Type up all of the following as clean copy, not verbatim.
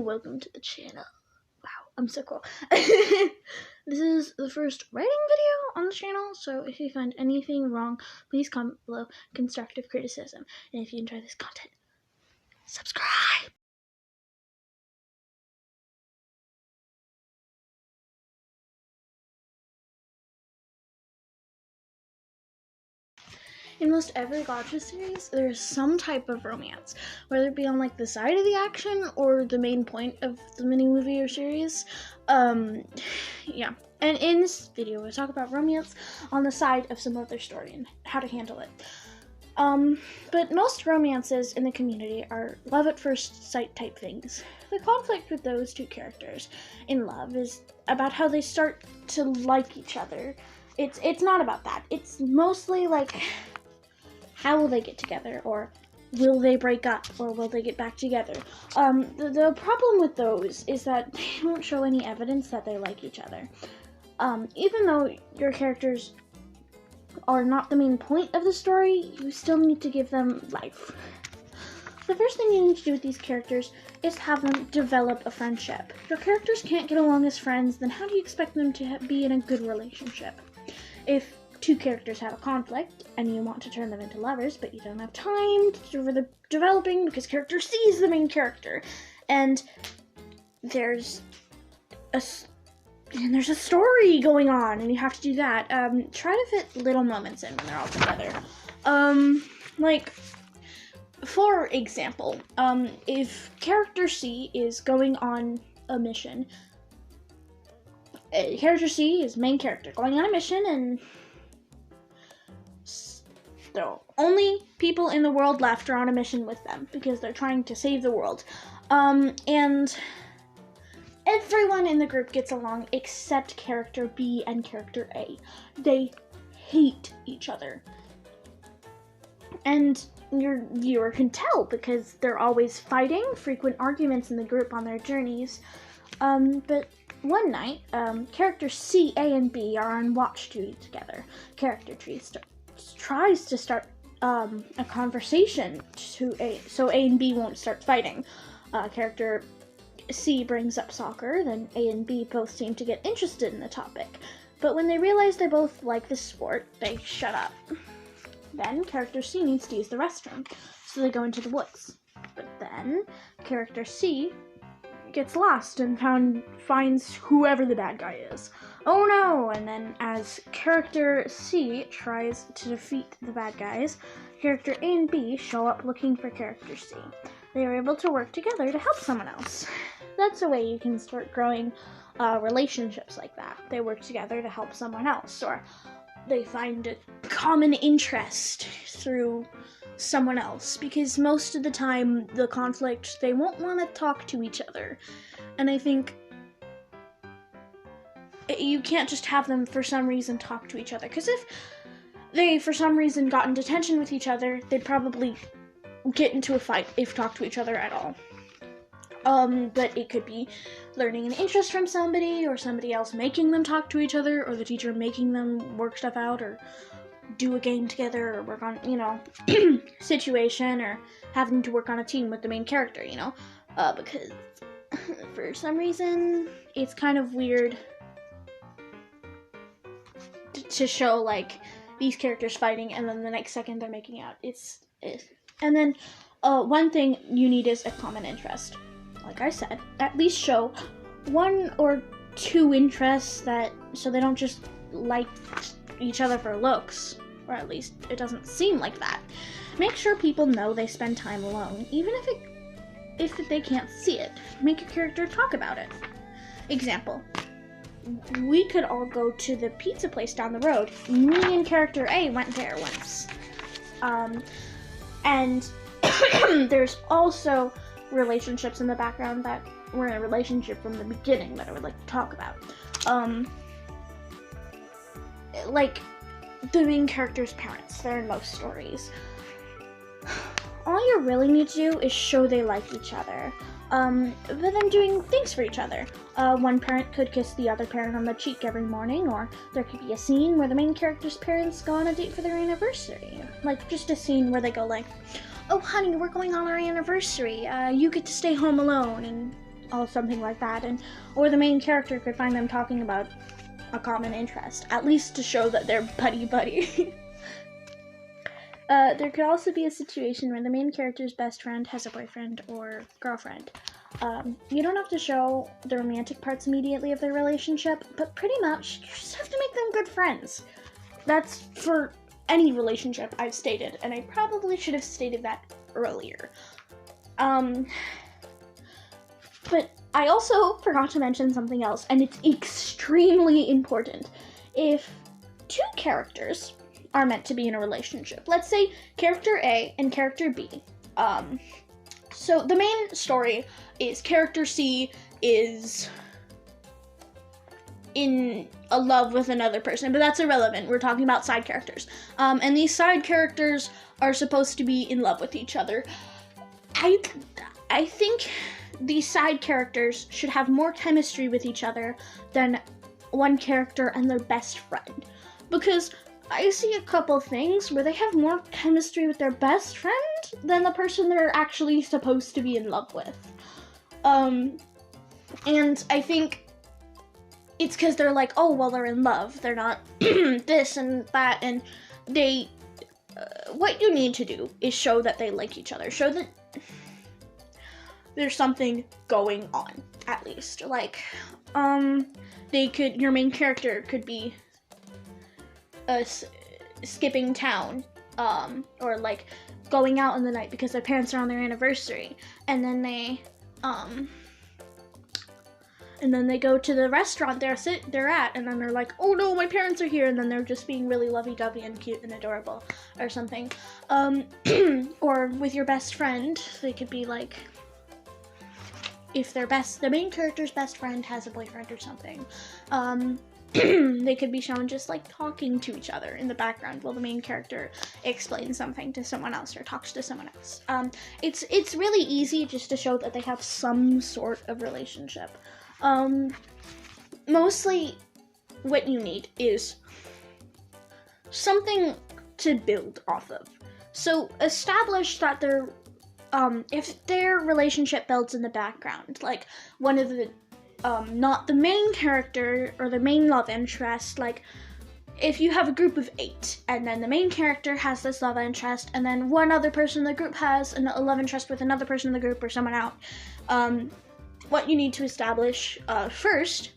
Welcome to the channel. Wow, I'm so cool. This is the first writing video on the channel, so if you find anything wrong, please comment below constructive criticism. And if you enjoy this content, subscribe! In most every gacha series, there's some type of romance, whether it be on like the side of the action or the main point of the mini movie or series. Yeah. And in this video, we'll talk about romance on the side of some other story and how to handle it. But most romances in the community are love at first sight type things. The conflict with those two characters in love is about how they start to like each other. It's not about that. It's mostly like, how will they get together, or will they break up, or will they get back together? The problem with those is that they don't show any evidence that they like each other. Even though your characters are not the main point of the story, you still need to give them life. The first thing you need to do with these characters is have them develop a friendship. If your characters can't get along as friends, then how do you expect them to be in a good relationship? If two characters have a conflict and you want to turn them into lovers, but you don't have time for the developing because character C is the main character, and there's a story going on, and you have to do that. Try to fit little moments in when they're all together. Like, for example, if character C is going on a mission, character C is main character going on a mission, and the only people in the world left are on a mission with them because they're trying to save the world. And everyone in the group gets along except character B and character A. They hate each other. And your viewer can tell because they're always fighting, frequent arguments in the group on their journeys. But one night, character C, A, and B are on watch duty together. Character Tree tries to start a conversation so A and B won't start fighting. Character C brings up soccer, then A and B both seem to get interested in the topic. But when they realize they both like the sport, they shut up. Then character C needs to use the restroom, so they go into the woods. But then character C gets lost and finds whoever the bad guy is. Oh no! And then as character C tries to defeat the bad guys, character A and B show up looking for character C. They are able to work together to help someone else. That's a way you can start growing relationships like that. They work together to help someone else, or they find a common interest through someone else, because most of the time the conflict, they won't want to talk to each other. And I think you can't just have them for some reason talk to each other, because if they for some reason got into tension with each other, they'd probably get into a fight if talk to each other at all. But it could be learning an interest from somebody, or somebody else making them talk to each other, or the teacher making them work stuff out, or do a game together, or work on, situation, or having to work on a team with the main character, because for some reason, it's kind of weird to show, like, these characters fighting, and then the next second they're making out. And then, one thing you need is a common interest. Like I said, at least show one or two interests so they don't just like each other for looks, or at least it doesn't seem like that. Make sure people know they spend time alone, even if they can't see it. Make your character talk about it. Example, we could all go to the pizza place down the road. Me and character A went there once. And there's also relationships in the background that were in a relationship from the beginning that I would like to talk about. Like the main character's parents, they're in most stories. All you really need to do is show they like each other, but then doing things for each other. One parent could kiss the other parent on the cheek every morning, or there could be a scene where the main character's parents go on a date for their anniversary. Like, just a scene where they go like, "Oh honey, we're going on our anniversary, you get to stay home alone," and or something like that, or the main character could find them talking about a common interest, at least to show that they're buddy-buddy. There could also be a situation where the main character's best friend has a boyfriend or girlfriend. You don't have to show the romantic parts immediately of their relationship, but pretty much you just have to make them good friends. That's for any relationship I've stated, and I probably should have stated that earlier. But I also forgot to mention something else, and it's extremely important. If two characters are meant to be in a relationship, let's say character A and character B, so the main story is character C is in a love with another person, but that's irrelevant. We're talking about side characters. And these side characters are supposed to be in love with each other. I think these side characters should have more chemistry with each other than one character and their best friend. Because I see a couple things where they have more chemistry with their best friend than the person they're actually supposed to be in love with. And I think it's because they're like, oh, well, they're in love. They're not this and that. And they, what you need to do is show that they like each other. Show that there's something going on, at least. Like, your main character could be skipping town, or like going out in the night because their parents are on their anniversary, and then they go to the restaurant they're at, and then they're like, oh no, my parents are here, and then they're just being really lovey-dovey and cute and adorable or something. Or with your best friend, they could be like, if the main character's best friend has a boyfriend or something, they could be shown just like talking to each other in the background while the main character explains something to someone else or talks to someone else. It's really easy just to show that they have some sort of relationship. Mostly what you need is something to build off of. So establish that if their relationship builds in the background, like one of the not the main character or the main love interest, like if you have a group of 8 and then the main character has this love interest and then one other person in the group has a love interest with another person in the group or someone out, what you need to establish first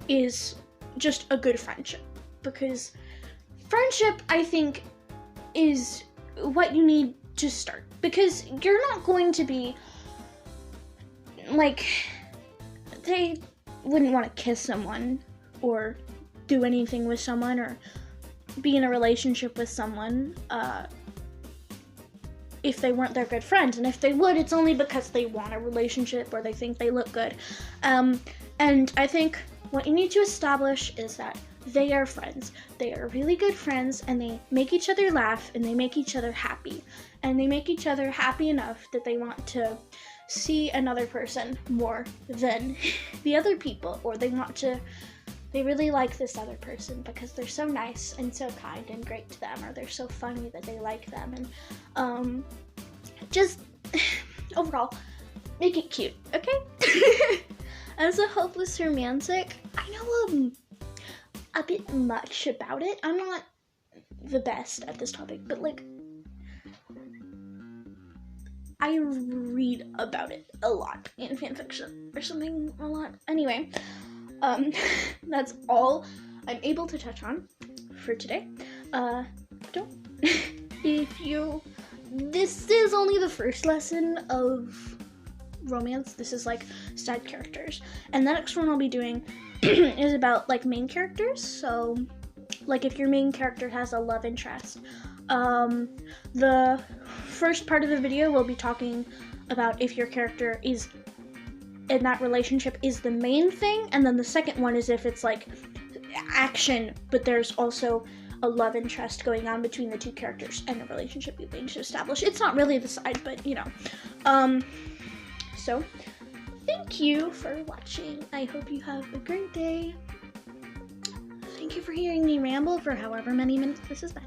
is just a good friendship, because friendship, I think, is what you need to start, because you're not going to be like, they wouldn't want to kiss someone or do anything with someone or be in a relationship with someone if they weren't their good friends. And if they would, it's only because they want a relationship or they think they look good. And I think what you need to establish is that they are friends. They are really good friends, and they make each other laugh, and they make each other happy. And they make each other happy enough that they want to see another person more than the other people, or they really like this other person because they're so nice and so kind and great to them, or they're so funny that they like them, and just overall make it cute, okay? As a hopeless romantic, I know a bit much about it. I'm not the best at this topic, but like, I read about it a lot in fanfiction or something a lot. Anyway, that's all I'm able to touch on for today. This is only the first lesson of romance. This is like side characters, and the next one I'll be doing is about like main characters. So like if your main character has a love interest, the first part of the video will be talking about if your character is in that relationship is the main thing, and then the second one is if it's like action but there's also a love interest going on between the two characters and a relationship you need to establish. It's not really the side, but you know. So thank you for watching. I hope you have a great day. Thank you for hearing me ramble for however many minutes this has been.